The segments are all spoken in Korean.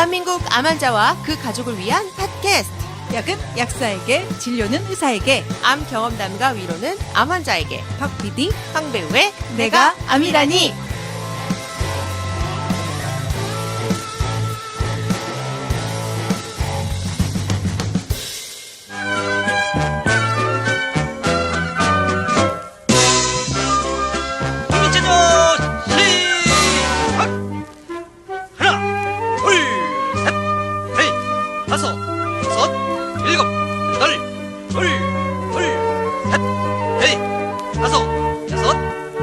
대한민국 암 환자와 그 가족을 위한 팟캐스트. 약은 약사에게, 진료는 의사에게, 암 경험담과 위로는 암 환자에게. 박PD, 황배우의 내가 암이라니. 국민체조 시작! 하나, 둘, 셋, 넷, 다섯, 여섯, 일곱, 여덟, 둘, 셋, 넷, 다섯, 여섯,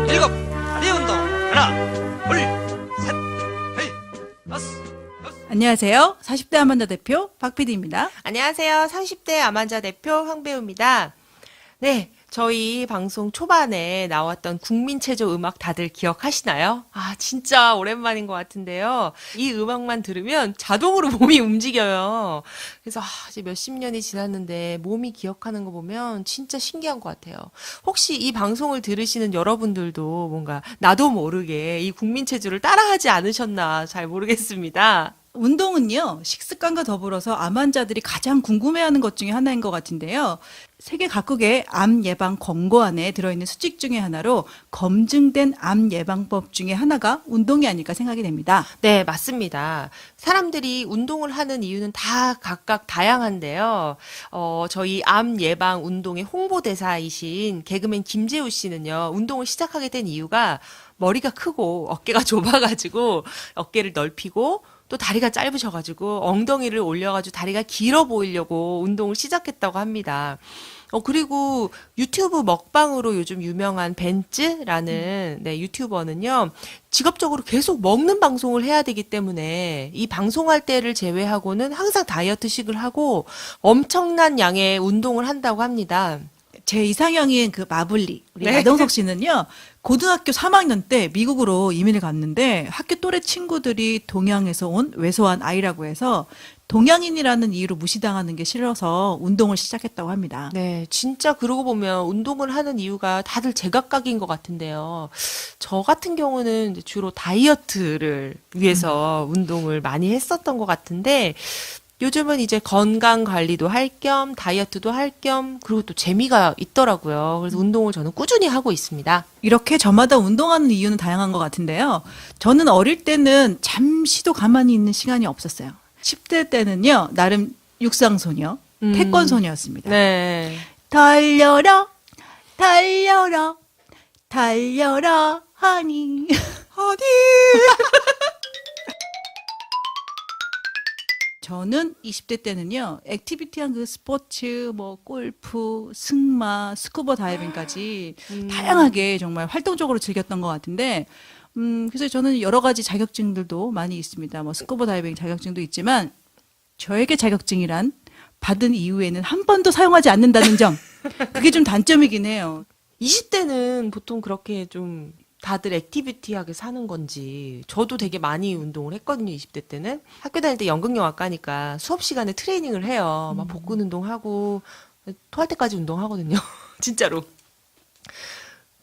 일곱. 다리 운동. 하나, 둘, 셋, 넷, 다섯, 여섯. 안녕하세요. 40대 암환자 대표 박PD입니다. 안녕하세요. 30대 암 환자 대표 황배우입니다. 네, 저희 방송 초반에 나왔던 국민체조 음악 다들 기억하시나요? 아, 진짜 오랜만인 것 같은데요. 이 음악만 들으면 자동으로 몸이 움직여요. 그래서 이제 몇십 년이 지났는데 몸이 기억하는 거 보면 진짜 신기한 것 같아요. 혹시 이 방송을 들으시는 여러분들도 뭔가 나도 모르게 이 국민체조를 따라하지 않으셨나 잘 모르겠습니다. 운동은요, 식습관과 더불어서 암 환자들이 가장 궁금해하는 것 중에 하나인 것 같은데요. 세계 각국의 암 예방 권고안에 들어있는 수칙 중에 하나로 검증된 암 예방법 중에 하나가 운동이 아닐까 생각이 됩니다. 네, 맞습니다. 사람들이 운동을 하는 이유는 다 각각 다양한데요. 저희 암 예방 운동의 홍보대사이신 개그맨 김재우 씨는요, 운동을 시작하게 된 이유가 머리가 크고 어깨가 좁아가지고 어깨를 넓히고 또 다리가 짧으셔가지고 엉덩이를 올려가지고 다리가 길어 보이려고 운동을 시작했다고 합니다. 그리고 유튜브 먹방으로 요즘 유명한 벤츠라는 유튜버는요, 직업적으로 계속 먹는 방송을 해야 되기 때문에 이 방송할 때를 제외하고는 항상 다이어트식을 하고 엄청난 양의 운동을 한다고 합니다. 제 이상형인 그 마블리, 우리 네. 마동석 씨는요, 고등학교 3학년 때 미국으로 이민을 갔는데 학교 또래 친구들이 동양에서 온 왜소한 아이라고 해서 동양인이라는 이유로 무시당하는 게 싫어서 운동을 시작했다고 합니다. 네, 진짜 그러고 보면 운동을 하는 이유가 다들 제각각인 것 같은데요. 저 같은 경우는 이제 주로 다이어트를 위해서 운동을 많이 했었던 것 같은데, 요즘은 이제 건강 관리도 할 겸, 다이어트도 할 겸, 그리고 또 재미가 있더라고요. 그래서 운동을 저는 꾸준히 하고 있습니다. 이렇게 저마다 운동하는 이유는 다양한 것 같은데요. 저는 어릴 때는 잠시도 가만히 있는 시간이 없었어요. 10대 때는요, 나름 육상소녀, 태권소녀였습니다. 네. 달려라, 달려라, 달려라, 하니. 어디? 저는 20대 때는요, 액티비티한 그 스포츠, 뭐, 골프, 승마, 스쿠버 다이빙까지 다양하게 정말 활동적으로 즐겼던 것 같은데, 그래서 저는 여러 가지 자격증들도 많이 있습니다. 뭐, 스쿠버 다이빙 자격증도 있지만, 저에게 자격증이란 받은 이후에는 한 번도 사용하지 않는다는 점, 그게 좀 단점이긴 해요. 20대는 보통 그렇게 좀 다들 액티비티하게 사는 건지, 저도 되게 많이 운동을 했거든요, 20대 때는. 학교 다닐 때 연극영화과니까 수업 시간에 트레이닝을 해요. 막 복근 운동하고, 토할 때까지 운동하거든요. 진짜로.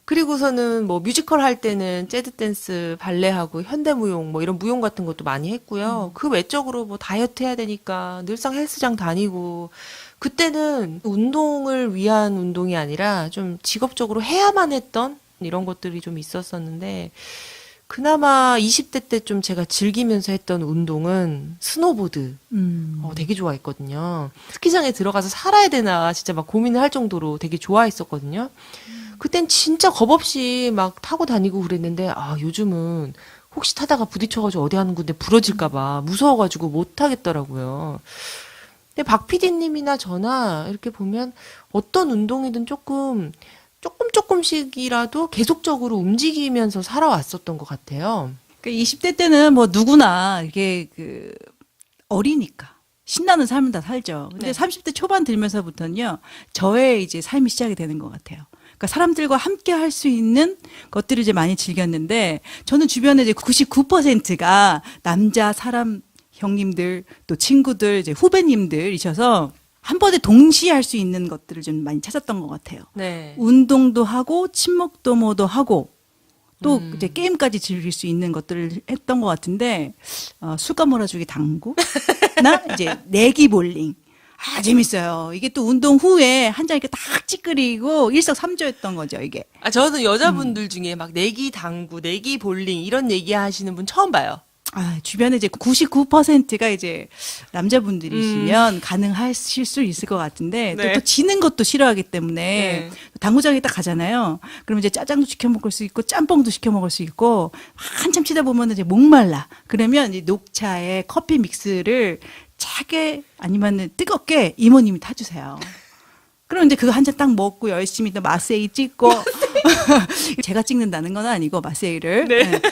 그리고서는 뭐 뮤지컬 할 때는 재즈 댄스, 발레하고 현대무용 뭐 이런 무용 같은 것도 많이 했고요. 그 외적으로 뭐 다이어트 해야 되니까 늘상 헬스장 다니고, 그때는 운동을 위한 운동이 아니라 좀 직업적으로 해야만 했던 이런 것들이 좀 있었었는데, 그나마 20대 때 좀 제가 즐기면서 했던 운동은 스노보드. 되게 좋아했거든요. 스키장에 들어가서 살아야 되나 진짜 막 고민을 할 정도로 되게 좋아했었거든요. 그땐 진짜 겁없이 막 타고 다니고 그랬는데, 요즘은 혹시 타다가 부딪혀가지고 어디 하는 군데 부러질까봐 무서워가지고 못 하겠더라고요. 근데 박 PD님이나 저나 이렇게 보면 어떤 운동이든 조금씩이라도 계속적으로 움직이면서 살아왔었던 것 같아요. 그 20대 때는 뭐 누구나 이게 그 어리니까 신나는 삶을 다 살죠. 근데 네. 30대 초반 들면서부터는요, 저의 이제 삶이 시작이 되는 것 같아요. 그러니까 사람들과 함께 할 수 있는 것들을 이제 많이 즐겼는데, 저는 주변에 이제 99%가 남자 사람 형님들, 또 친구들, 이제 후배님들이셔서 한 번에 동시에 할 수 있는 것들을 좀 많이 찾았던 것 같아요. 네. 운동도 하고, 친목 도모도 하고, 또 이제 게임까지 즐길 수 있는 것들을 했던 것 같은데 수가 몰아주기 당구 나 이제 내기 볼링 재밌어요. 이게 또 운동 후에 한 장 이렇게 딱 찌그리고 일석삼조였던 거죠, 이게. 저는 여자분들 중에 막 내기 당구, 내기 볼링 이런 얘기 하시는 분 처음 봐요. 주변에 이제 99%가 이제 남자분들이시면 가능하실 수 있을 것 같은데 네. 또 지는 것도 싫어하기 때문에 네. 당구장에 딱 가잖아요. 그러면 이제 짜장도 시켜 먹을 수 있고 짬뽕도 시켜 먹을 수 있고 한참 치다 보면 이제 목말라. 그러면 이제 녹차에 커피 믹스를 차게 아니면 뜨겁게 이모님이 타주세요. 그럼 이제 그거 한 잔 딱 먹고 열심히 또 마세이 찍고 제가 찍는다는 건 아니고 마세이를 네.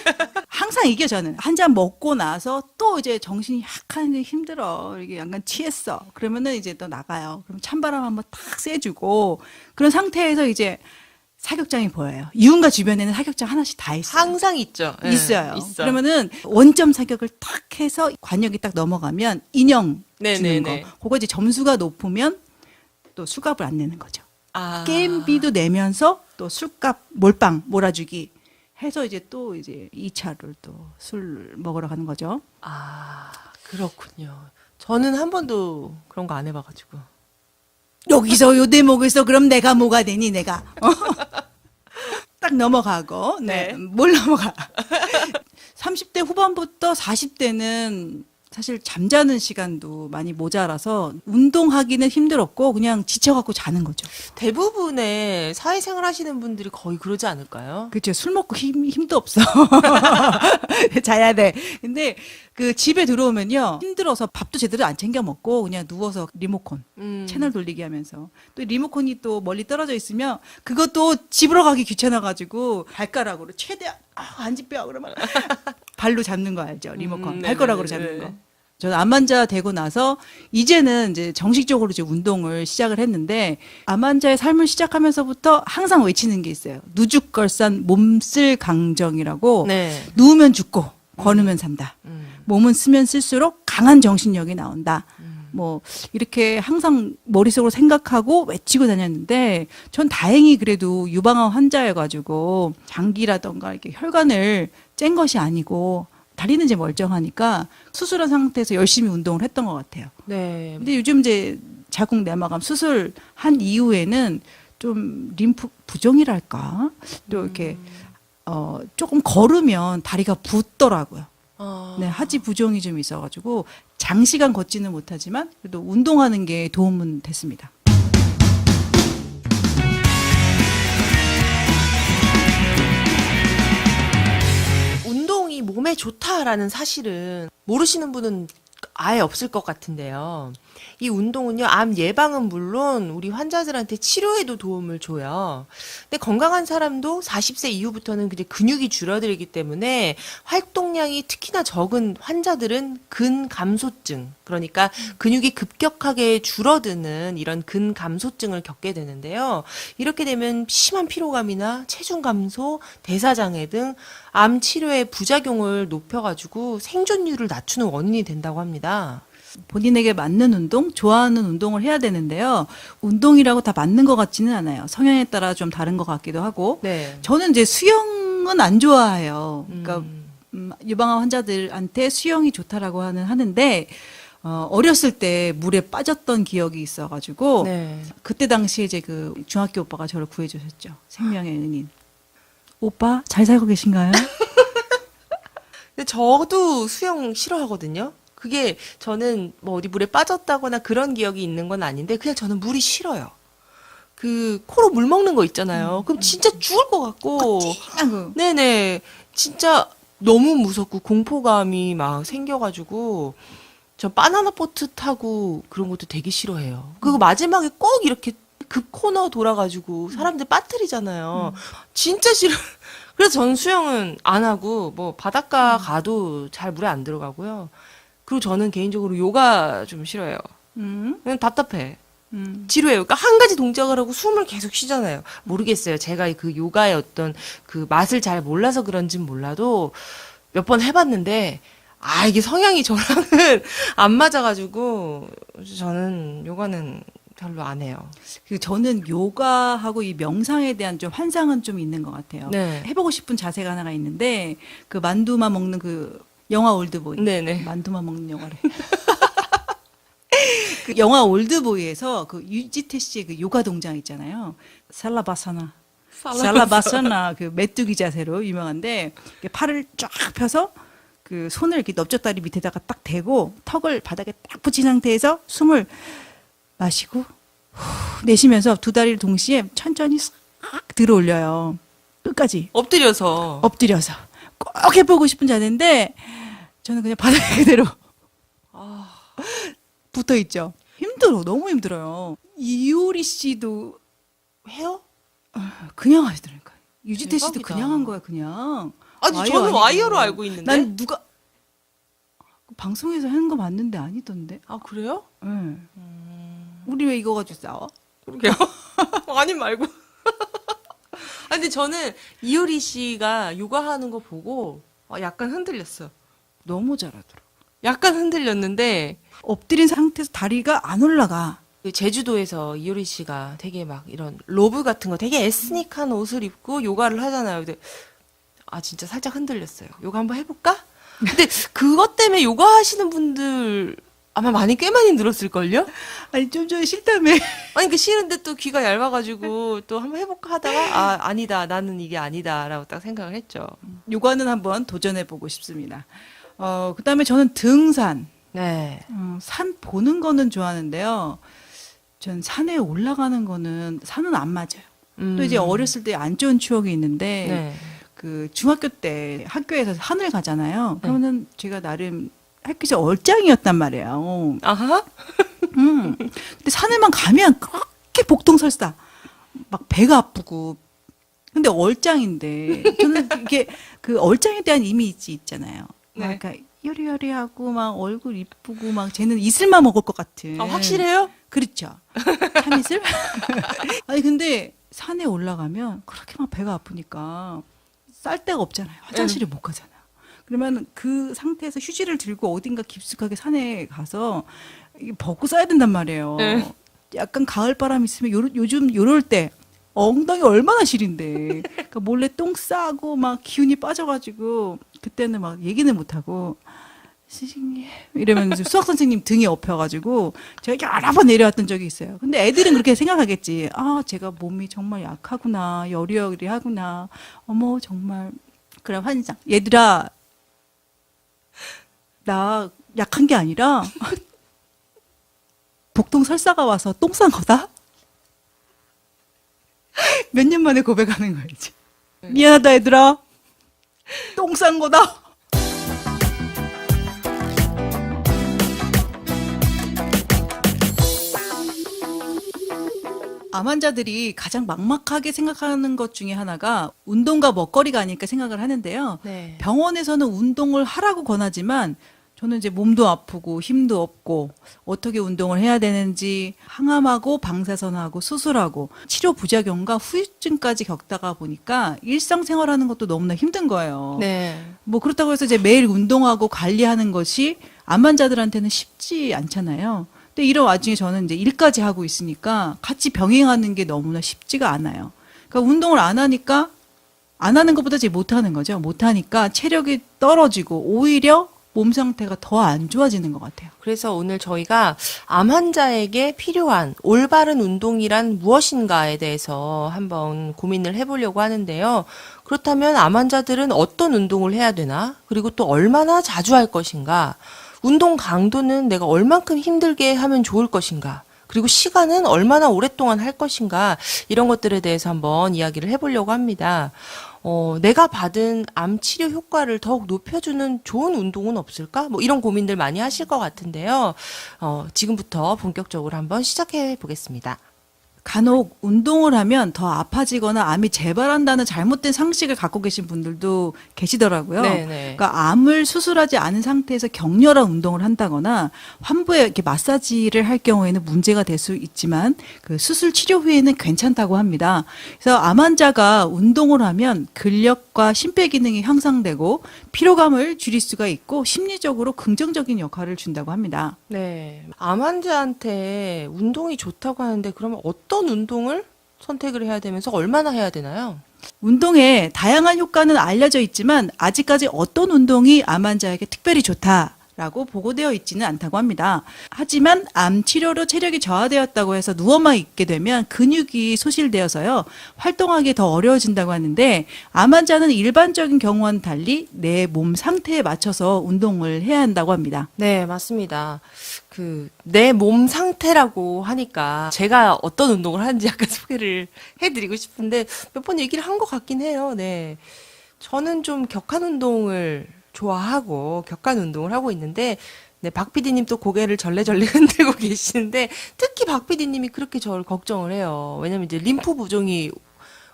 항상 이겨 저는 한 잔 먹고 나서 또 이제 정신이 약간 힘들어 이게 약간 취했어 그러면은 이제 또 나가요. 그럼 찬바람 한번 탁 쐬주고 그런 상태에서 이제 사격장이 보여요. 유흥가 주변에는 사격장 하나씩 다 있어요. 항상 있죠. 네, 있어요. 있어. 그러면은 원점 사격을 탁 해서 관역이 딱 넘어가면 인형 주는 거. 그거 이제 점수가 높으면 또 술값을 안 내는 거죠. 게임비도 내면서 또 술값 몰빵 몰아주기 해서 이제 또 이제 2차를 또 술 먹으러 가는 거죠. 그렇군요. 저는 한 번도 그런 거 안 해봐가지고. 여기서 요 대목에서 그럼 내가 뭐가 되니 내가 딱 넘어가고 네. 뭘 넘어가 30대 후반부터 40대는 사실 잠자는 시간도 많이 모자라서 운동하기는 힘들었고 그냥 지쳐갖고 자는 거죠. 대부분의 사회생활 하시는 분들이 거의 그러지 않을까요? 그렇죠. 술 먹고 힘도 없어. 자야 돼. 근데 그 집에 들어오면요. 힘들어서 밥도 제대로 안 챙겨 먹고 그냥 누워서 리모컨 채널 돌리기 하면서 또 리모컨이 또 멀리 떨어져 있으면 그것도 집으로 가기 귀찮아가지고 발가락으로 최대한 안 집혀 그러면 발로 잡는 거 알죠? 리모컨 발가락으로 잡는 거. 저는 암환자 되고 나서 이제는 이제 정식적으로 이제 운동을 시작을 했는데 암환자의 삶을 시작하면서부터 항상 외치는 게 있어요. 누죽걸산 몸쓸 강정이라고 네. 누우면 죽고 걸으면 산다. 몸은 쓰면 쓸수록 강한 정신력이 나온다. 뭐 이렇게 항상 머릿속으로 생각하고 외치고 다녔는데 전 다행히 그래도 유방암 환자여가지고 장기라던가 이렇게 혈관을 짠 것이 아니고 다리는 이제 멀쩡하니까 수술한 상태에서 열심히 운동을 했던 것 같아요. 네. 근데 요즘 이제 자궁 내막암 수술한 이후에는 좀 림프 부종이랄까 또 이렇게 조금 걸으면 다리가 붓더라고요. 네, 하지 부종이 좀 있어가지고 장시간 걷지는 못하지만 그래도 운동하는 게 도움은 됐습니다. 운동이 몸에 좋다라는 사실은 모르시는 분은 아예 없을 것 같은데요. 이 운동은요, 암 예방은 물론 우리 환자들한테 치료에도 도움을 줘요. 근데 건강한 사람도 40세 이후부터는 이제 근육이 줄어들기 때문에 활동량이 특히나 적은 환자들은 근감소증, 그러니까 근육이 급격하게 줄어드는 이런 근감소증을 겪게 되는데요. 이렇게 되면 심한 피로감이나 체중 감소, 대사장애 등 암 치료의 부작용을 높여가지고 생존율을 낮추는 원인이 된다고 합니다. 본인에게 맞는 운동, 좋아하는 운동을 해야 되는데요. 운동이라고 다 맞는 것 같지는 않아요. 성향에 따라 좀 다른 것 같기도 하고. 네. 저는 이제 수영은 안 좋아해요. 그러니까 유방암 환자들한테 수영이 좋다라고 하는데 어렸을 때 물에 빠졌던 기억이 있어가지고 네. 그때 당시에 이제 그 중학교 오빠가 저를 구해주셨죠. 생명의 은인. 오빠 잘 살고 계신가요? 근데 저도 수영 싫어하거든요. 그게 저는 뭐 어디 물에 빠졌다거나 그런 기억이 있는 건 아닌데 그냥 저는 물이 싫어요. 그 코로 물 먹는 거 있잖아요. 그럼 진짜 죽을 것 같고. 네네. 진짜 너무 무섭고 공포감이 막 생겨가지고 저 바나나 보트 타고 그런 것도 되게 싫어해요. 그리고 마지막에 꼭 이렇게 급 코너 돌아가지고 사람들 빠뜨리잖아요. 진짜 싫어. 그래서 전 수영은 안 하고 뭐 바닷가 가도 잘 물에 안 들어가고요. 그리고 저는 개인적으로 요가 좀 싫어해요. 그냥 답답해. 지루해요. 그러니까 한 가지 동작을 하고 숨을 계속 쉬잖아요. 모르겠어요. 제가 그 요가의 어떤 그 맛을 잘 몰라서 그런진 몰라도 몇 번 해봤는데 이게 성향이 저랑은 안 맞아가지고 저는 요가는 별로 안 해요. 저는 요가하고 이 명상에 대한 좀 환상은 좀 있는 것 같아요. 네. 해보고 싶은 자세가 하나가 있는데 그 만두만 먹는 그 영화 올드보이. 네네. 만두만 먹는 영화래. 그 영화 올드보이에서 그 유지태 씨의 그 요가 동작 있잖아요. 살라바사나. 살라바사나 그 메뚜기 자세로 유명한데 팔을 쫙 펴서 그 손을 이렇게 넓적다리 밑에다가 딱 대고 턱을 바닥에 딱 붙인 상태에서 숨을 마시고 후 내쉬면서 두 다리를 동시에 천천히 싹 들어 올려요. 끝까지 엎드려서. 엎드려서 꼭 해보고 싶은 자세인데 저는 그냥 바닥에 그대로 붙어 있죠. 힘들어, 너무 힘들어요. 이효리 씨도 해요? 그냥 하시더라니까. 유지태 씨도 대박이다. 그냥 한 거야, 그냥. 아니, 와이어 저는 아니고. 와이어로 알고 있는데. 난 누가 방송에서 하는 거 맞는데 아니던데. 아, 그래요? 네. 우리 왜 이거 가지고 싸워? 그러게요. 아니 말고. 아, 근데 저는 이효리 씨가 요가하는 거 보고 약간 흔들렸어. 너무 잘하더라고. 약간 흔들렸는데 엎드린 상태에서 다리가 안 올라가. 그 제주도에서 이효리 씨가 되게 막 이런 로브 같은 거 되게 에스닉한 옷을 입고 요가를 하잖아요. 근데 진짜 살짝 흔들렸어요. 요가 한번 해볼까? 근데 그것 때문에 요가 하시는 분들 아마 꽤 많이 늘었을걸요? 아니 좀 전에 싫다며. 아니 그 싫은데 또 귀가 얇아가지고 또 한번 해볼까 하다가 아니다, 나는 이게 아니다라고 딱 생각을 했죠. 요가는 한번 도전해 보고 싶습니다. 그다음에 저는 등산. 네. 산 보는 거는 좋아하는데요. 전 산에 올라가는 거는 산은 안 맞아요. 또 이제 어렸을 때 안 좋은 추억이 있는데 네. 그 중학교 때 학교에서 산을 가잖아요. 네. 그러면 제가 나름 학교에서 얼짱이었단 말이에요. 아하. 근데 산에만 가면 그렇게 복동설사 막 배가 아프고 근데 얼짱인데 저는 이게 그 얼짱에 대한 이미지 있잖아요. 네. 그러니까 여리여리하고 막 얼굴 이쁘고 막 쟤는 이슬만 먹을 것 같은. 확실해요? 그렇죠. 참이슬? 아니 근데 산에 올라가면 그렇게 막 배가 아프니까 쌀 데가 없잖아요. 화장실에 못 가잖아요. 그러면 그 상태에서 휴지를 들고 어딘가 깊숙하게 산에 가서 이게 벗고 싸야 된단 말이에요. 네. 약간 가을 바람 있으면 요즘 요럴 때 엉덩이 얼마나 시린데. 그러니까 몰래 똥 싸고 막 기운이 빠져가지고 그때는 막 얘기는 못하고 선생님 이러면서 수학 선생님 등에 엎여가지고 제가 여러 번 내려왔던 적이 있어요. 근데 애들은 그렇게 생각하겠지. 제가 몸이 정말 약하구나, 여리여리하구나. 어머 정말 그래 환상. 얘들아 나 약한 게 아니라 복동 설사가 와서 똥 싼 거다. 몇 년 만에 고백하는 거야 이제. 미안하다 얘들아. 똥 싼 거다. 암 환자들이 가장 막막하게 생각하는 것 중에 하나가 운동과 먹거리가 아닐까 생각을 하는데요. 네. 병원에서는 운동을 하라고 권하지만 저는 이제 몸도 아프고 힘도 없고 어떻게 운동을 해야 되는지 항암하고 방사선하고 수술하고 치료 부작용과 후유증까지 겪다가 보니까 일상생활하는 것도 너무나 힘든 거예요. 네. 뭐 그렇다고 해서 이제 매일 운동하고 관리하는 것이 암 환자들한테는 쉽지 않잖아요. 근데 이런 와중에 저는 이제 일까지 하고 있으니까 같이 병행하는 게 너무나 쉽지가 않아요. 그러니까 운동을 안 하니까 안 하는 것보다 제일 못 하는 거죠. 못 하니까 체력이 떨어지고 오히려 몸 상태가 더 안 좋아지는 것 같아요. 그래서 오늘 저희가 암 환자에게 필요한 올바른 운동이란 무엇인가에 대해서 한번 고민을 해보려고 하는데요. 그렇다면 암 환자들은 어떤 운동을 해야 되나? 그리고 또 얼마나 자주 할 것인가? 운동 강도는 내가 얼만큼 힘들게 하면 좋을 것인가? 그리고 시간은 얼마나 오랫동안 할 것인가? 이런 것들에 대해서 한번 이야기를 해보려고 합니다. 내가 받은 암 치료 효과를 더욱 높여주는 좋은 운동은 없을까? 뭐 이런 고민들 많이 하실 것 같은데요. 지금부터 본격적으로 한번 시작해 보겠습니다. 간혹 운동을 하면 더 아파지거나 암이 재발한다는 잘못된 상식을 갖고 계신 분들도 계시더라고요. 네네. 그러니까 암을 수술하지 않은 상태에서 격렬한 운동을 한다거나 환부에 이렇게 마사지를 할 경우에는 문제가 될 수 있지만 그 수술 치료 후에는 괜찮다고 합니다. 그래서 암 환자가 운동을 하면 근력과 심폐 기능이 향상되고 피로감을 줄일 수가 있고 심리적으로 긍정적인 역할을 준다고 합니다. 네. 암 환자한테 운동이 좋다고 하는데 그러면 어떤 운동을 선택을 해야 되면서 얼마나 해야 되나요? 운동에 다양한 효과는 알려져 있지만 아직까지 어떤 운동이 암 환자에게 특별히 좋다라고 보고되어 있지는 않다고 합니다. 하지만 암 치료로 체력이 저하되었다고 해서 누워만 있게 되면 근육이 소실되어서요. 활동하기 더 어려워진다고 하는데 암 환자는 일반적인 경우와는 달리 내 몸 상태에 맞춰서 운동을 해야 한다고 합니다. 네, 맞습니다. 내 몸 상태라고 하니까 제가 어떤 운동을 하는지 약간 소개를 해드리고 싶은데 몇 번 얘기를 한 것 같긴 해요. 네. 저는 좀 격한 운동을 좋아하고 격한 운동을 하고 있는데 네, 박 PD님 또 고개를 절레절레 흔들고 계시는데 특히 박 PD님이 그렇게 저를 걱정을 해요. 왜냐면 이제 림프 부종이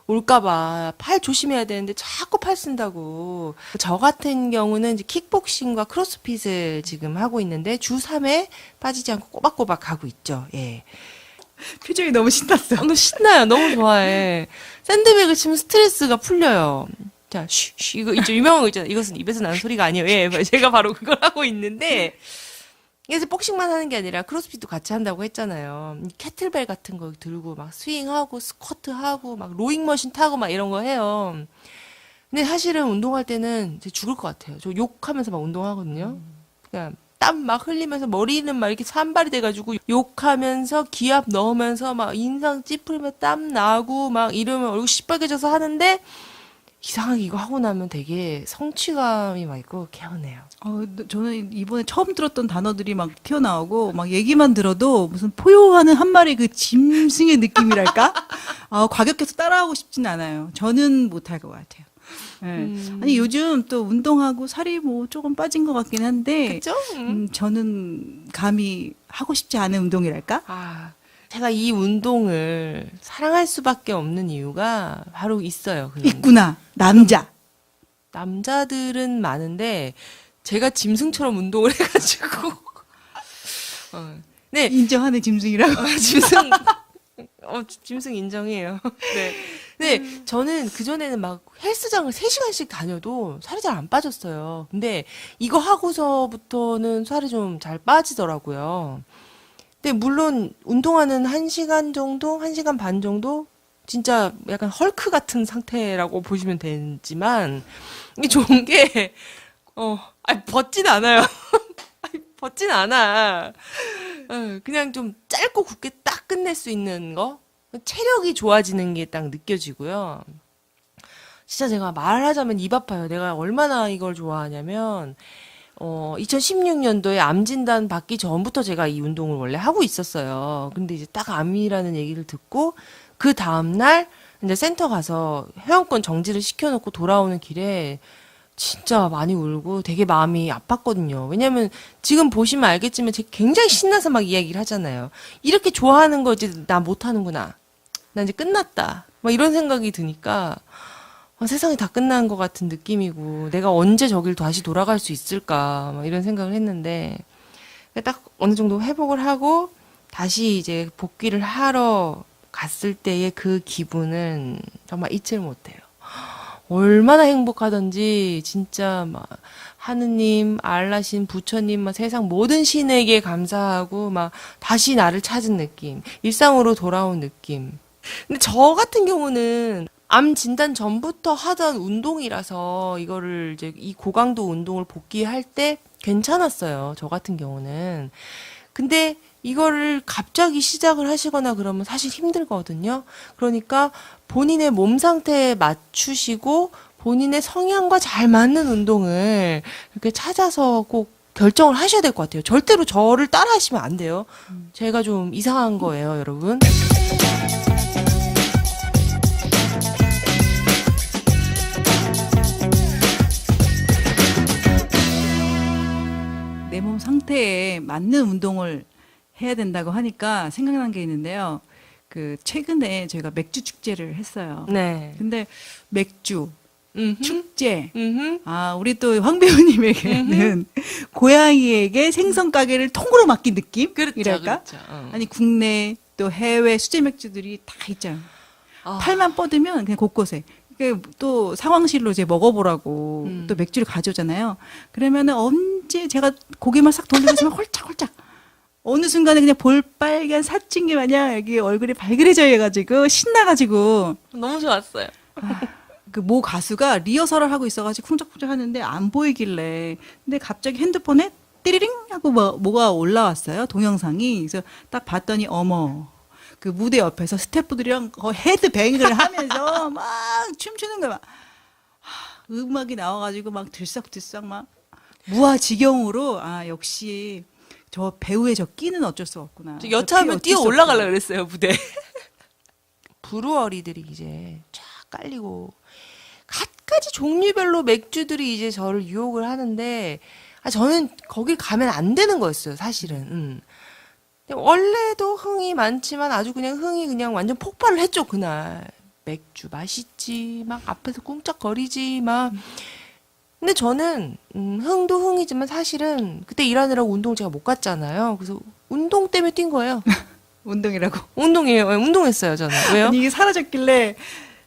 올까봐 팔 조심해야 되는데 자꾸 팔 쓴다고. 저 같은 경우는 이제 킥복싱과 크로스핏을 지금 하고 있는데 주 3회 빠지지 않고 꼬박꼬박 하고 있죠. 예. 표정이 너무 신났어. 너무 신나요. 너무 좋아해. 샌드백을 치면 스트레스가 풀려요. 자, 쉬, 이거 이제 유명한 거 있잖아요. 이것은 입에서 나는 소리가 아니에요. 예, 제가 바로 그걸 하고 있는데 그래서 복싱만 하는 게 아니라 크로스핏도 같이 한다고 했잖아요. 캐틀벨 같은 거 들고 막 스윙하고 스쿼트하고 막 로잉머신 타고 막 이런 거 해요. 근데 사실은 운동할 때는 이제 죽을 것 같아요. 저 욕하면서 막 운동하거든요. 그냥 땀 막 흘리면서 머리는 막 이렇게 산발이 돼가지고 욕하면서 기압 넣으면서 막 인상 찌푸리면 땀 나고 막 이러면 얼굴 시뻘개져서 하는데 이상하게 이거 하고 나면 되게 성취감이 막 있고 개운해요. 저는 이번에 처음 들었던 단어들이 막 튀어나오고 막 얘기만 들어도 무슨 포효하는 한 마리 그 짐승의 느낌이랄까? 과격해서 따라하고 싶진 않아요. 저는 못할 것 같아요. 네. 아니 요즘 또 운동하고 살이 뭐 조금 빠진 것 같긴 한데 그죠? 저는 감히 하고 싶지 않은 운동이랄까? 제가 이 운동을 사랑할 수밖에 없는 이유가 바로 있어요. 있구나. 남자. 남자들은 많은데 제가 짐승처럼 운동을 해가지고 네 인정하는 짐승이라고. 짐승 인정해요. 네. 네, 저는 그전에는 막 헬스장을 3시간씩 다녀도 살이 잘 안 빠졌어요. 근데 이거 하고서부터는 살이 좀 잘 빠지더라고요. 근데 물론 운동하는 1시간 정도, 1시간 반 정도 진짜 약간 헐크 같은 상태라고 보시면 되지만 이게 좋은 게 벗진 않아요. 벗진 않아. 그냥 좀 짧고 굵게 딱 끝낼 수 있는 거. 체력이 좋아지는 게 딱 느껴지고요. 진짜 제가 말하자면 입 아파요. 내가 얼마나 이걸 좋아하냐면 2016년도에 암 진단 받기 전부터 제가 이 운동을 원래 하고 있었어요. 근데 이제 딱 암이라는 얘기를 듣고 그 다음날 이제 센터 가서 회원권 정지를 시켜놓고 돌아오는 길에 진짜 많이 울고 되게 마음이 아팠거든요. 왜냐면 지금 보시면 알겠지만 제가 굉장히 신나서 막 이야기를 하잖아요. 이렇게 좋아하는 거 이제 나 못하는구나. 나 이제 끝났다. 막 이런 생각이 드니까 세상이 다 끝난 것 같은 느낌이고 내가 언제 저길 다시 돌아갈 수 있을까 막 이런 생각을 했는데 딱 어느 정도 회복을 하고 다시 이제 복귀를 하러 갔을 때의 그 기분은 정말 잊지를 못해요. 얼마나 행복하던지 진짜 막 하느님, 알라신, 부처님, 막 세상 모든 신에게 감사하고 막 다시 나를 찾은 느낌, 일상으로 돌아온 느낌. 근데 저 같은 경우는 암 진단 전부터 하던 운동이라서 이거를 이제 이 고강도 운동을 복귀할 때 괜찮았어요. 저 같은 경우는. 근데 이거를 갑자기 시작을 하시거나 그러면 사실 힘들거든요. 그러니까 본인의 몸 상태에 맞추시고 본인의 성향과 잘 맞는 운동을 이렇게 찾아서 꼭 결정을 하셔야 될 것 같아요. 절대로 저를 따라 하시면 안 돼요. 제가 좀 이상한 거예요, 여러분. 내 몸 상태에 맞는 운동을 해야 된다고 하니까 생각난 게 있는데요. 최근에 저희가 맥주 축제를 했어요. 네. 근데 맥주, 축제. 음흠. 우리 또 황 배우님에게는 고양이에게 생선 가게를 통으로 맡긴 느낌? 그렇죠, 이랄까? 그렇죠. 아니, 국내 또 해외 수제 맥주들이 다 있잖아요. 팔만 뻗으면 그냥 곳곳에 이게 또 상황실로 이제 먹어보라고 또 맥주를 가져오잖아요. 그러면은 언제 제가 고개만 싹 돌리고 있으면 홀짝홀짝. 어느 순간에 그냥 볼빨간 사찐 게 마냥 여기 얼굴이 발그레져 해가지고 신나가지고 너무 좋았어요. 그 모 가수가 리허설을 하고 있어가지고 쿵짝쿵짝 하는데 안 보이길래 근데 갑자기 핸드폰에 띠리링 하고 뭐가 올라왔어요. 동영상이. 그래서 딱 봤더니 어머 그 무대 옆에서 스태프들이랑 거의 헤드뱅을 하면서 막 춤추는 거야. 막 음악이 나와가지고 막 들썩들썩 막 무아지경으로 아 역시 저 배우의 저 끼는 어쩔 수 없구나. 여차하면 뛰어 올라가려고 그랬어요, 무대. 브루어리들이 이제 쫙 깔리고 갖가지 종류별로 맥주들이 이제 저를 유혹을 하는데 저는 거길 가면 안 되는 거였어요, 사실은. 원래도 흥이 많지만 아주 그냥 흥이 그냥 완전 폭발을 했죠, 그날. 맥주 맛있지, 막 앞에서 꿍짝거리지, 막. 근데 저는 흥도 흥이지만 사실은 그때 일하느라고 운동 제가 못 갔잖아요. 그래서 운동 때문에 뛴 거예요. 운동이라고. 운동이에요. 운동했어요, 저는. 왜요? 아니 이게 사라졌길래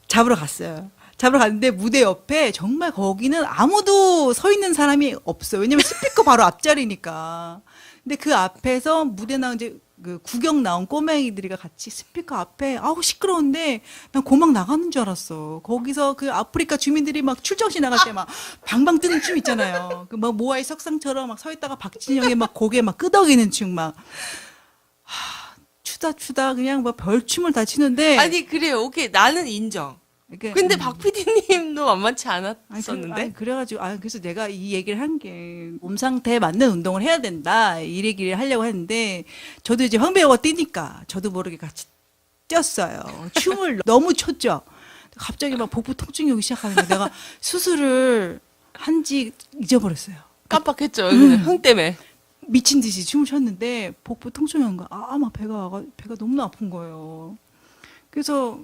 잡으러 갔어요. 잡으러 갔는데 무대 옆에 정말 거기는 아무도 서 있는 사람이 없어요. 왜냐면 스피커 바로 앞자리니까. 근데 그 앞에서 무대 나온 이제 그 구경 나온 꼬맹이들이가 같이 스피커 앞에 아우 시끄러운데 난 고막 나가는 줄 알았어. 거기서 그 아프리카 주민들이 막 출정시 나갈 때 막 방방 뜨는 춤 있잖아요. 그 막 모아이 석상처럼 막 서 있다가 박진영의 막 고개 막 끄덕이는 춤 막 추다 그냥 막 별춤을 다 추는데 아니, 그래요. 오케이. 나는 인정. 이렇게, 근데 박 PD님도 만만치 않았었는데. 그래가지고 그래서 내가 이 얘기를 한 게 몸 상태에 맞는 운동을 해야 된다 이 얘기를 하려고 했는데 저도 이제 황 배우가 뛰니까 저도 모르게 같이 뛰었어요. 춤을 너무 췄죠. 갑자기 막 복부 통증이 오기 시작하는 거예요. 내가 수술을 한지 잊어버렸어요. 깜빡했죠. 흥 때문에. 미친 듯이 춤을 췄는데 복부 통증이 온 거야. 막 배가 너무 아픈 거예요. 그래서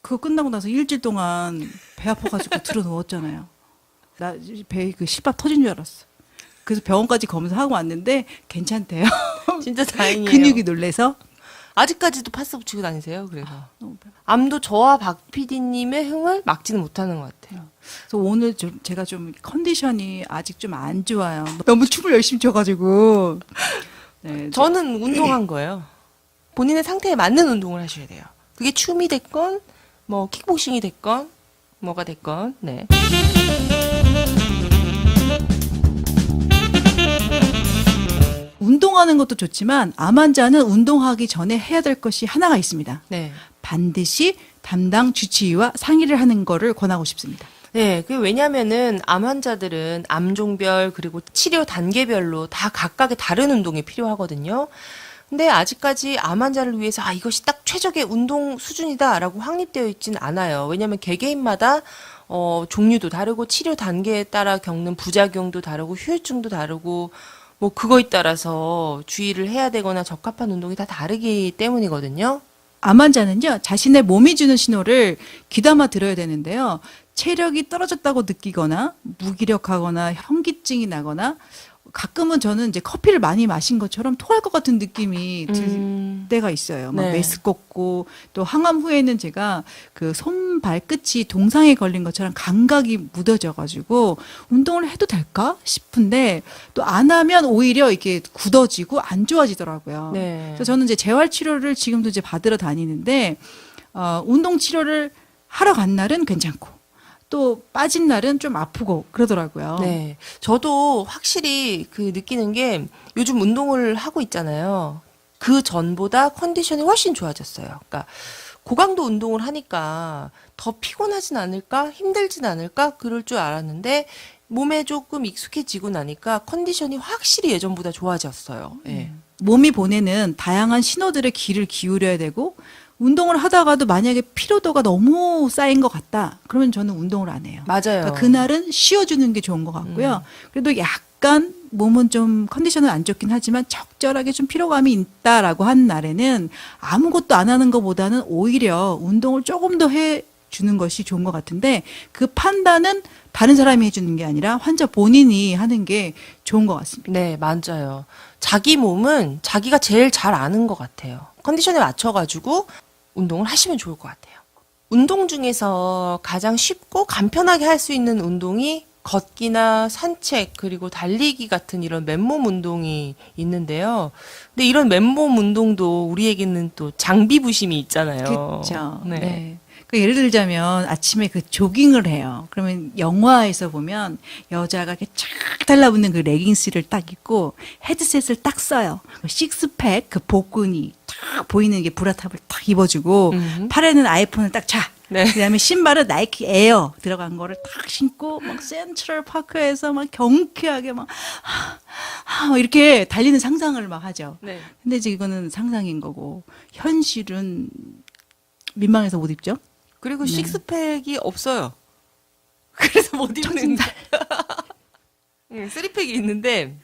그거 끝나고 나서 일주일 동안 배 아파가지고 들어 누웠잖아요. 나 배 그 실밥 터진 줄 알았어. 그래서 병원까지 검사하고 왔는데 괜찮대요. 진짜 다행이에요. 근육이 놀래서. 아직까지도 파스 붙이고 다니세요. 그래서. 너무 배가. 암도 저와 박 PD님의 흥을 막지는 못하는 것 같아요. 그래서 오늘 제가 좀 컨디션이 아직 좀 안 좋아요. 너무 춤을 열심히 춰가지고. 네, 저는 운동한 거예요. 본인의 상태에 맞는 운동을 하셔야 돼요. 그게 춤이 됐건, 뭐, 킥복싱이 됐건, 뭐가 됐건, 네. 운동하는 것도 좋지만 암 환자는 운동하기 전에 해야 될 것이 하나가 있습니다. 네. 반드시 담당 주치의와 상의를 하는 거를 권하고 싶습니다. 네, 그 왜냐면은 암 환자들은 암종별 그리고 치료 단계별로 다 각각의 다른 운동이 필요하거든요. 근데 아직까지 암 환자를 위해서 이것이 딱 최적의 운동 수준이다라고 확립되어 있지는 않아요. 왜냐하면 개개인마다 종류도 다르고 치료 단계에 따라 겪는 부작용도 다르고 휴유증도 다르고 뭐 그거에 따라서 주의를 해야 되거나 적합한 운동이 다 다르기 때문이거든요. 암 환자는요, 자신의 몸이 주는 신호를 귀담아 들어야 되는데요. 체력이 떨어졌다고 느끼거나 무기력하거나 현기증이 나거나 가끔은 저는 이제 커피를 많이 마신 것처럼 토할 것 같은 느낌이 들 때가 있어요. 막 네. 메스껍고 또 항암 후에는 제가 그 손 발끝이 동상에 걸린 것처럼 감각이 무뎌져가지고 운동을 해도 될까 싶은데 또 안 하면 오히려 이게 굳어지고 안 좋아지더라고요. 네. 그래서 저는 이제 재활 치료를 지금도 이제 받으러 다니는데 운동 치료를 하러 간 날은 괜찮고 또 빠진 날은 좀 아프고 그러더라고요. 네. 저도 확실히 그 느끼는 게 요즘 운동을 하고 있잖아요. 그 전보다 컨디션이 훨씬 좋아졌어요. 그러니까 고강도 운동을 하니까 더 피곤하진 않을까? 힘들진 않을까? 그럴 줄 알았는데 몸에 조금 익숙해지고 나니까 컨디션이 확실히 예전보다 좋아졌어요. 예. 몸이 보내는 다양한 신호들의 귀를 기울여야 되고 운동을 하다가도 만약에 피로도가 너무 쌓인 것 같다. 그러면 저는 운동을 안 해요. 맞아요. 그러니까 그날은 쉬어주는 게 좋은 것 같고요. 그래도 약간 몸은 좀 컨디션은 안 좋긴 하지만 적절하게 좀 피로감이 있다라고 한 날에는 아무것도 안 하는 것보다는 오히려 운동을 조금 더 해주는 것이 좋은 것 같은데 그 판단은 다른 사람이 해주는 게 아니라 환자 본인이 하는 게 좋은 것 같습니다. 네, 맞아요. 자기 몸은 자기가 제일 잘 아는 것 같아요. 컨디션에 맞춰가지고 운동을 하시면 좋을 것 같아요. 운동 중에서 가장 쉽고 간편하게 할 수 있는 운동이 걷기나 산책 그리고 달리기 같은 이런 맨몸 운동이 있는데요. 근데 이런 맨몸 운동도 우리에게는 또 장비 부심이 있잖아요. 그렇죠. 네. 네. 그 예를 들자면 아침에 그 조깅을 해요. 그러면 영화에서 보면 여자가 이렇게 쫙 달라붙는 그 레깅스를 딱 입고 헤드셋을 딱 써요. 그 식스팩 그 복근이 딱 보이는 게 브라탑을 딱 입어주고 팔에는 아이폰을 딱 차. 네. 그다음에 신발은 나이키 에어 들어간 거를 딱 신고 막 센트럴 파크에서 막 경쾌하게 막 이렇게 달리는 상상을 막 하죠. 네. 근데 이제 이거는 상상인 거고 현실은 민망해서 못 입죠. 그리고 식스팩이 없어요. 그래서 못 입는 쓰리팩이 있는데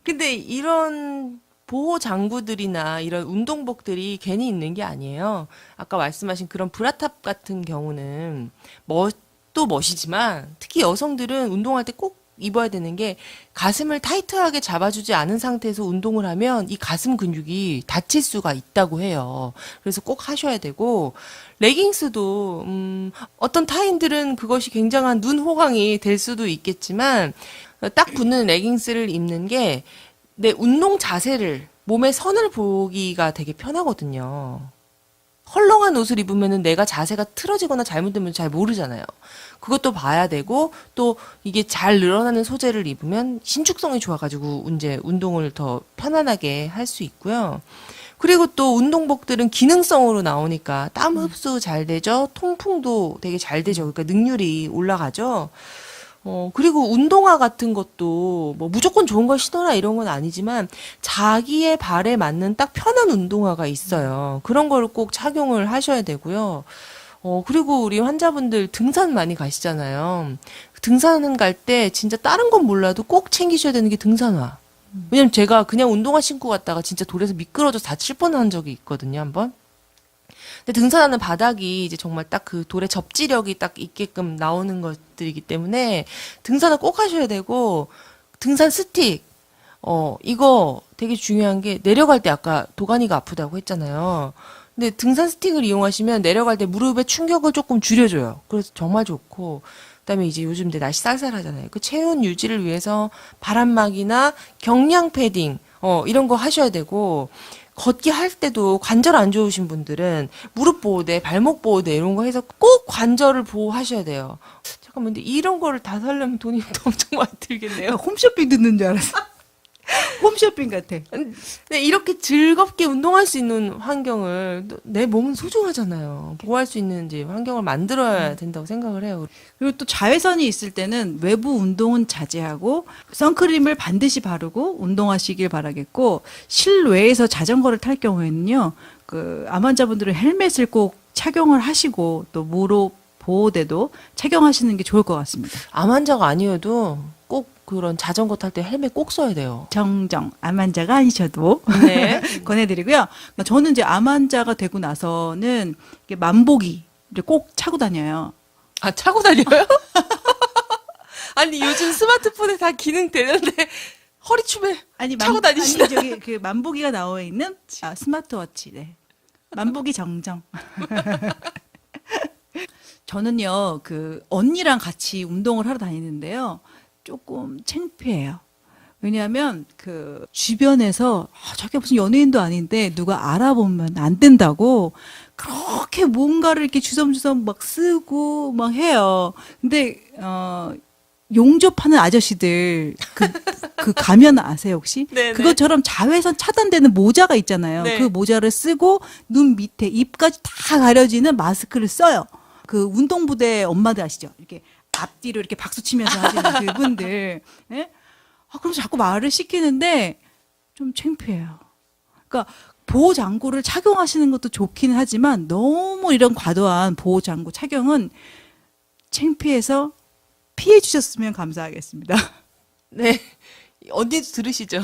근데 이런 보호 장구들이나 이런 운동복들이 괜히 있는 게 아니에요. 아까 말씀하신 그런 브라탑 같은 경우는 멋도 멋이지만 특히 여성들은 운동할 때 꼭 입어야 되는 게 가슴을 타이트하게 잡아주지 않은 상태에서 운동을 하면 이 가슴 근육이 다칠 수가 있다고 해요. 그래서 꼭 하셔야 되고 레깅스도 어떤 타인들은 그것이 굉장한 눈 호강이 될 수도 있겠지만 딱 붙는 레깅스를 입는 게 내 운동 자세를 몸의 선을 보기가 되게 편하거든요. 헐렁한 옷을 입으면은 내가 자세가 틀어지거나 잘못되면 잘 모르잖아요. 그것도 봐야 되고 또 이게 잘 늘어나는 소재를 입으면 신축성이 좋아가지고 이제 운동을 더 편안하게 할 수 있고요. 그리고 또 운동복들은 기능성으로 나오니까 땀 흡수 잘 되죠. 통풍도 되게 잘 되죠. 그러니까 능률이 올라가죠. 그리고 운동화 같은 것도 뭐 무조건 좋은 걸 신어라 이런 건 아니지만 자기의 발에 맞는 딱 편한 운동화가 있어요. 그런 거를 꼭 착용을 하셔야 되고요. 그리고 우리 환자분들 등산 많이 가시잖아요. 등산 갈 때 진짜 다른 건 몰라도 꼭 챙기셔야 되는 게 등산화. 왜냐면 제가 그냥 운동화 신고 갔다가 진짜 돌에서 미끄러져서 다칠 뻔한 적이 있거든요, 한번. 근데 등산하는 바닥이 이제 정말 딱 그 돌의 접지력이 딱 있게끔 나오는 것들이기 때문에 등산을 꼭 하셔야 되고, 등산 스틱, 이거 되게 중요한 게 내려갈 때 아까 도가니가 아프다고 했잖아요. 근데 등산 스틱을 이용하시면 내려갈 때 무릎의 충격을 조금 줄여줘요. 그래서 정말 좋고, 그다음에 이제 요즘 날씨 쌀쌀하잖아요. 그 체온 유지를 위해서 바람막이나 경량 패딩, 이런 거 하셔야 되고, 걷기 할 때도 관절 안 좋으신 분들은 무릎 보호대, 발목 보호대 이런 거 해서 꼭 관절을 보호하셔야 돼요. 잠깐만, 근데 이런 거를 다 사려면 돈이 또 엄청 많이 들겠네요. 홈쇼핑 듣는 줄 알았어. 홈쇼핑 같아. 근데 이렇게 즐겁게 운동할 수 있는 환경을 내 몸은 소중하잖아요. 보호할 수 있는 이제 환경을 만들어야 된다고 생각을 해요. 그리고 또 자외선이 있을 때는 외부 운동은 자제하고 선크림을 반드시 바르고 운동하시길 바라겠고 실외에서 자전거를 탈 경우에는요. 그 암 환자분들은 헬멧을 꼭 착용을 하시고 또 무릎 보호대도 착용하시는 게 좋을 것 같습니다. 암 환자가 아니어도 꼭 그런 자전거 탈 때 헬멧 꼭 써야 돼요. 정정 암 환자가 아니셔도 네. 권해드리고요. 저는 이제 암 환자가 되고 나서는 이게 만보기를 꼭 차고 다녀요. 아, 차고 다녀요? 아니, 요즘 스마트폰에 다 기능 되는데 허리춤에 차고 다니시나? 아니 저기 그 만보기가 나와 있는 스마트워치. 네. 만보기 정정. 저는요 그 언니랑 같이 운동을 하러 다니는데요. 조금 창피해요. 왜냐하면 그 주변에서 저게 무슨 연예인도 아닌데 누가 알아보면 안 된다고 그렇게 뭔가를 이렇게 주섬주섬 막 쓰고 막 해요. 근데 용접하는 아저씨들 그 가면 아세요 혹시? 네네. 그것처럼 자외선 차단되는 모자가 있잖아요. 네. 그 모자를 쓰고 눈 밑에 입까지 다 가려지는 마스크를 써요. 그 운동부대 엄마들 아시죠? 이렇게 앞뒤로 이렇게 박수 치면서 하시는 그분들. 예? 그럼 자꾸 말을 시키는데 좀 창피해요. 그러니까 보호 장구를 착용하시는 것도 좋기는 하지만 너무 이런 과도한 보호 장구 착용은 창피해서 피해 주셨으면 감사하겠습니다. 네. 언니도 들으시죠?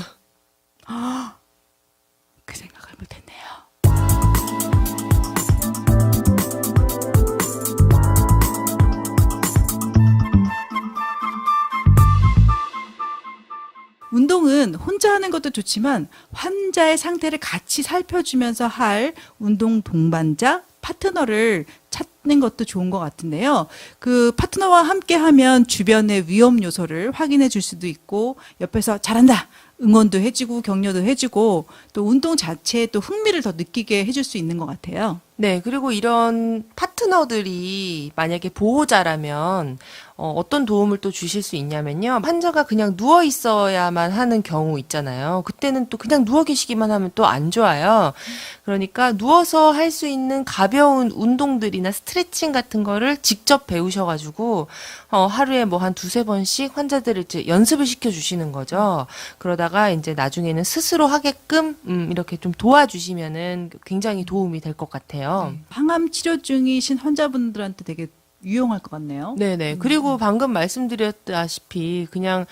그 생각을 못했네요. 운동은 혼자 하는 것도 좋지만 환자의 상태를 같이 살펴주면서 할 운동 동반자, 파트너를 하는 것도 좋은 것 같은데요. 그 파트너와 함께 하면 주변의 위험 요소를 확인해 줄 수도 있고 옆에서 잘한다. 응원도 해주고 격려도 해주고 또 운동 자체에 또 흥미를 더 느끼게 해줄 수 있는 것 같아요. 네, 그리고 이런 파트너들이 만약에 보호자라면 어떤 도움을 또 주실 수 있냐면요. 환자가 그냥 누워 있어야만 하는 경우 있잖아요. 그때는 또 그냥 누워 계시기만 하면 또 안 좋아요. 그러니까 누워서 할 수 있는 가벼운 운동들이나 스트레칭 같은 거를 직접 배우셔가지고 하루에 뭐 한 두세 번씩 환자들을 이제 연습을 시켜주시는 거죠. 그러다가 이제 나중에는 스스로 하게끔 이렇게 좀 도와주시면은 굉장히 도움이 될 것 같아요. 항암 치료 중이신 환자분들한테 되게 유용할 것 같네요. 네네. 그리고 방금 말씀드렸다시피 그냥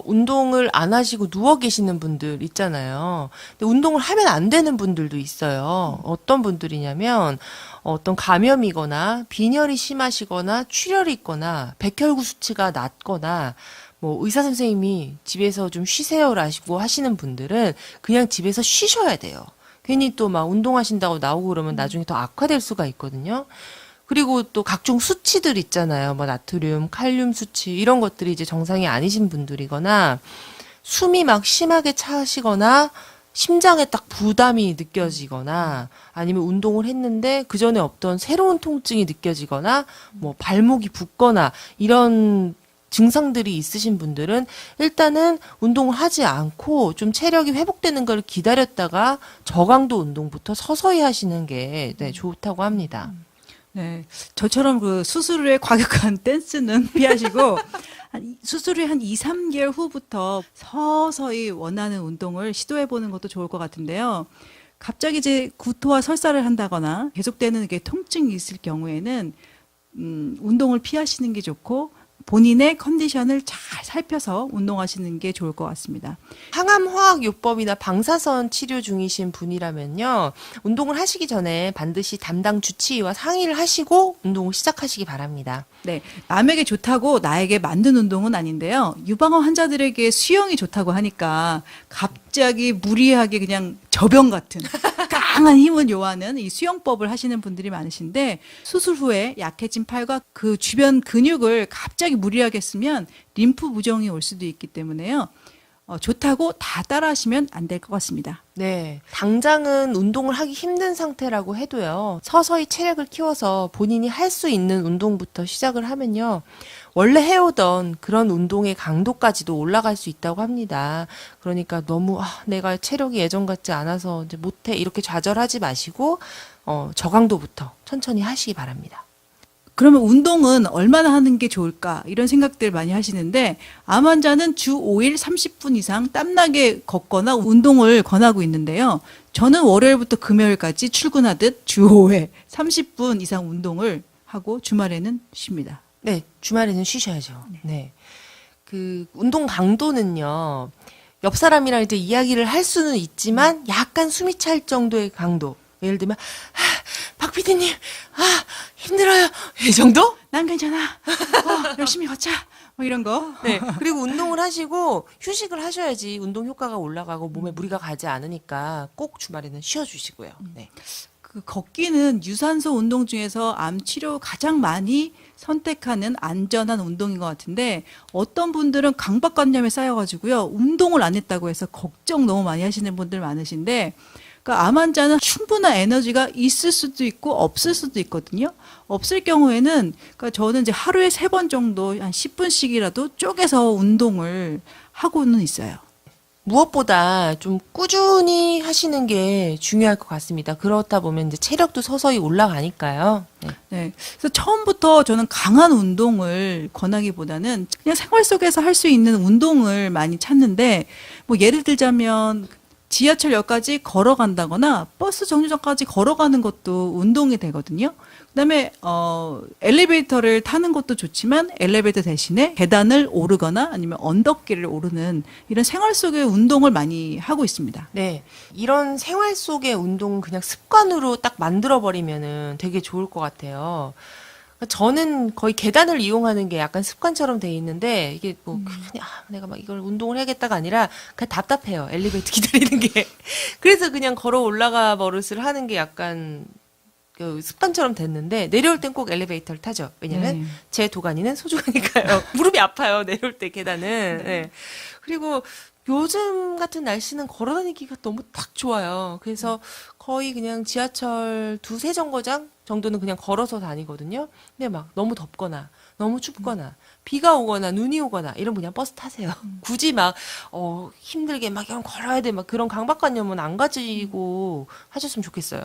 운동을 안 하시고 누워 계시는 분들 있잖아요. 근데 운동을 하면 안 되는 분들도 있어요. 어떤 분들이냐면 어떤 감염이거나 빈혈이 심하시거나 출혈이 있거나 백혈구 수치가 낮거나 뭐 의사 선생님이 집에서 좀 쉬세요라고 하시는 분들은 그냥 집에서 쉬셔야 돼요. 괜히 또 막 운동하신다고 나오고 그러면 나중에 더 악화될 수가 있거든요. 그리고 또 각종 수치들 있잖아요. 뭐 나트륨, 칼륨 수치 이런 것들이 이제 정상이 아니신 분들이거나 숨이 막 심하게 차시거나 심장에 딱 부담이 느껴지거나 아니면 운동을 했는데 그 전에 없던 새로운 통증이 느껴지거나 뭐 발목이 붓거나 이런 증상들이 있으신 분들은 일단은 운동을 하지 않고 좀 체력이 회복되는 걸 기다렸다가 저강도 운동부터 서서히 하시는 게 좋다고 합니다. 네. 저처럼 그 수술 후에 과격한 댄스는 피하시고 수술 후에 한 2, 3개월 후부터 서서히 원하는 운동을 시도해 보는 것도 좋을 것 같은데요. 갑자기 이제 구토와 설사를 한다거나 계속되는 게 통증이 있을 경우에는 운동을 피하시는 게 좋고 본인의 컨디션을 잘 살펴서 운동하시는 게 좋을 것 같습니다. 항암화학요법이나 방사선 치료 중이신 분이라면요. 운동을 하시기 전에 반드시 담당 주치의와 상의를 하시고 운동을 시작하시기 바랍니다. 네, 남에게 좋다고 나에게 맞는 운동은 아닌데요. 유방암 환자들에게 수영이 좋다고 하니까 갑자기 무리하게 그냥 저병 같은 강한 힘을 요하는 이 수영법을 하시는 분들이 많으신데 수술 후에 약해진 팔과 그 주변 근육을 갑자기 무리하게 쓰면 림프 부종이 올 수도 있기 때문에요. 좋다고 다 따라하시면 안 될 것 같습니다. 네. 당장은 운동을 하기 힘든 상태라고 해도요. 서서히 체력을 키워서 본인이 할 수 있는 운동부터 시작을 하면요. 원래 해오던 그런 운동의 강도까지도 올라갈 수 있다고 합니다. 그러니까 너무 내가 체력이 예전 같지 않아서 이제 못해 이렇게 좌절하지 마시고 저강도부터 천천히 하시기 바랍니다. 그러면 운동은 얼마나 하는 게 좋을까? 이런 생각들 많이 하시는데 암 환자는 주 5일 30분 이상 땀나게 걷거나 운동을 권하고 있는데요. 저는 월요일부터 금요일까지 출근하듯 주 5회 30분 이상 운동을 하고 주말에는 쉽니다. 네, 주말에는 쉬셔야죠. 네. 그 운동 강도는요. 옆 사람이랑 이제 이야기를 할 수는 있지만 약간 숨이 찰 정도의 강도. 예를 들면 박 PD님 힘들어요. 이 정도? 난 괜찮아. 열심히 걷자. 뭐 이런 거. 네. 그리고 운동을 하시고 휴식을 하셔야지 운동 효과가 올라가고 몸에 무리가 가지 않으니까 꼭 주말에는 쉬어주시고요. 네. 그 걷기는 유산소 운동 중에서 암 치료 가장 많이 선택하는 안전한 운동인 것 같은데 어떤 분들은 강박관념에 쌓여가지고요. 운동을 안 했다고 해서 걱정 너무 많이 하시는 분들 많으신데 그러니까 암 환자는 충분한 에너지가 있을 수도 있고 없을 수도 있거든요. 없을 경우에는 그러니까 저는 이제 하루에 3번 정도 한 10분씩이라도 쪼개서 운동을 하고는 있어요. 무엇보다 좀 꾸준히 하시는 게 중요할 것 같습니다. 그렇다 보면 이제 체력도 서서히 올라가니까요. 네. 네. 그래서 처음부터 저는 강한 운동을 권하기보다는 그냥 생활 속에서 할 수 있는 운동을 많이 찾는데 뭐 예를 들자면 지하철역까지 걸어간다거나 버스 정류장까지 걸어가는 것도 운동이 되거든요. 그다음에 엘리베이터를 타는 것도 좋지만 엘리베이터 대신에 계단을 오르거나 아니면 언덕길을 오르는 이런 생활 속의 운동을 많이 하고 있습니다. 네. 이런 생활 속의 운동은 그냥 습관으로 딱 만들어버리면은 되게 좋을 것 같아요. 저는 거의 계단을 이용하는 게 약간 습관처럼 돼 있는데 이게 뭐 그냥 내가 막 이걸 운동을 해야겠다가 아니라 그냥 답답해요. 엘리베이터 기다리는 게. 그래서 그냥 걸어 올라가 버릇을 하는 게 약간 그 습관처럼 됐는데 내려올 땐 꼭 엘리베이터를 타죠. 왜냐면 네. 제 도가니는 소중하니까요. 무릎이 아파요. 내려올 때 계단은. 네. 그리고 요즘 같은 날씨는 걸어다니기가 너무 딱 좋아요. 그래서 거의 그냥 지하철 두세 정거장 정도는 그냥 걸어서 다니거든요. 근데 막 너무 덥거나 너무 춥거나 비가 오거나 눈이 오거나 이러면 그냥 버스 타세요. 굳이 막 힘들게 막 이런 걸어야 돼 막 그런 강박관념은 안 가지고 하셨으면 좋겠어요.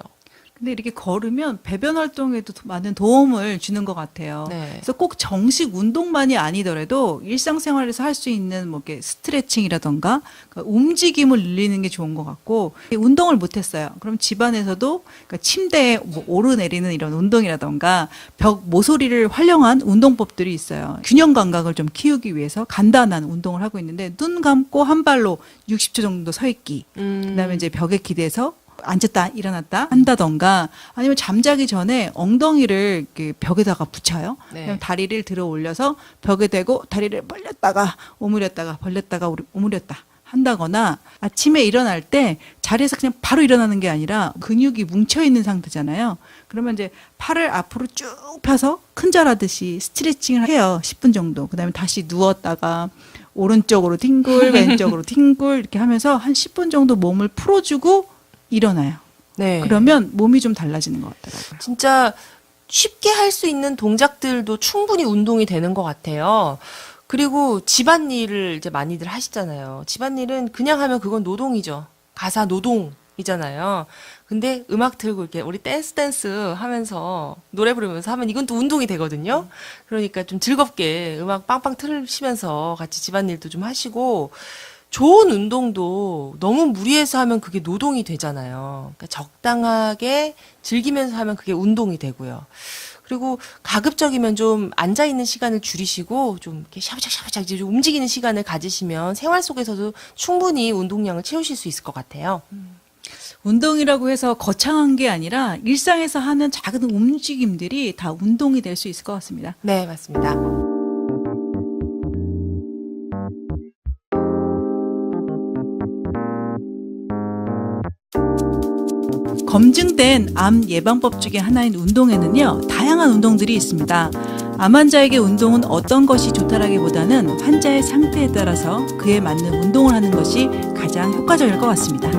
근데 이렇게 걸으면 배변 활동에도 많은 도움을 주는 것 같아요. 네. 그래서 꼭 정식 운동만이 아니더라도 일상생활에서 할 수 있는 뭐 이렇게 스트레칭이라던가 그러니까 움직임을 늘리는 게 좋은 것 같고 운동을 못했어요. 그럼 집안에서도 그러니까 침대에 뭐 오르내리는 이런 운동이라던가 벽 모서리를 활용한 운동법들이 있어요. 균형 감각을 좀 키우기 위해서 간단한 운동을 하고 있는데 눈 감고 한 발로 60초 정도 서 있기. 그다음에 이제 벽에 기대서 앉았다 일어났다 한다던가 아니면 잠자기 전에 엉덩이를 이렇게 벽에다가 붙여요. 네. 그럼 다리를 들어 올려서 벽에 대고 다리를 벌렸다가 오므렸다가 벌렸다가 오므렸다 한다거나 아침에 일어날 때 자리에서 그냥 바로 일어나는 게 아니라 근육이 뭉쳐 있는 상태잖아요. 그러면 이제 팔을 앞으로 쭉 펴서 큰절하듯이 스트레칭을 해요. 10분 정도. 그다음에 다시 누웠다가 오른쪽으로 뒹굴 왼쪽으로 뒹굴 이렇게 하면서 한 10분 정도 몸을 풀어주고 일어나요. 네. 그러면 몸이 좀 달라지는 것 같더라고요. 진짜 쉽게 할 수 있는 동작들도 충분히 운동이 되는 것 같아요. 그리고 집안일을 이제 많이들 하시잖아요. 집안일은 그냥 하면 그건 노동이죠. 가사 노동이잖아요. 근데 음악 틀고 이렇게 우리 댄스 하면서 노래 부르면서 하면 이건 또 운동이 되거든요. 그러니까 좀 즐겁게 음악 빵빵 틀으시면서 같이 집안일도 좀 하시고 좋은 운동도 너무 무리해서 하면 그게 노동이 되잖아요. 그러니까 적당하게 즐기면서 하면 그게 운동이 되고요. 그리고 가급적이면 좀 앉아있는 시간을 줄이시고 좀 이렇게 샤브샥 이제 좀 움직이는 시간을 가지시면 생활 속에서도 충분히 운동량을 채우실 수 있을 것 같아요. 운동이라고 해서 거창한 게 아니라 일상에서 하는 작은 움직임들이 다 운동이 될 수 있을 것 같습니다. 네, 맞습니다. 검증된 암 예방법 중에 하나인 운동에는요, 다양한 운동들이 있습니다. 암 환자에게 운동은 어떤 것이 좋다라기보다는 환자의 상태에 따라서 그에 맞는 운동을 하는 것이 가장 효과적일 것 같습니다.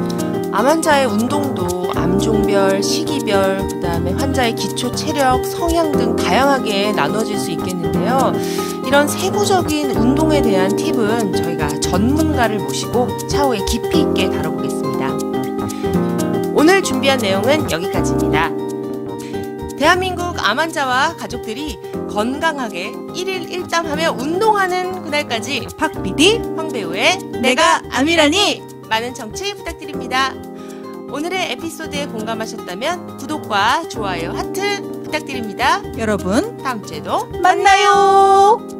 암 환자의 운동도 암종별, 시기별, 그다음에 환자의 기초 체력, 성향 등 다양하게 나눠질 수 있겠는데요. 이런 세부적인 운동에 대한 팁은 저희가 전문가를 모시고 차후에 깊이 있게 다뤄보겠습니다. 오늘 준비한 내용은 여기까지입니다. 대한민국 암 환자와 가족들이 건강하게 1일 1담하며 운동하는 그날까지 박 PD, 황 배우의 내가 암이라니 많은 청취 부탁드립니다. 오늘의 에피소드에 공감하셨다면 구독과 좋아요, 하트 부탁드립니다. 여러분 다음 주에도 만나요.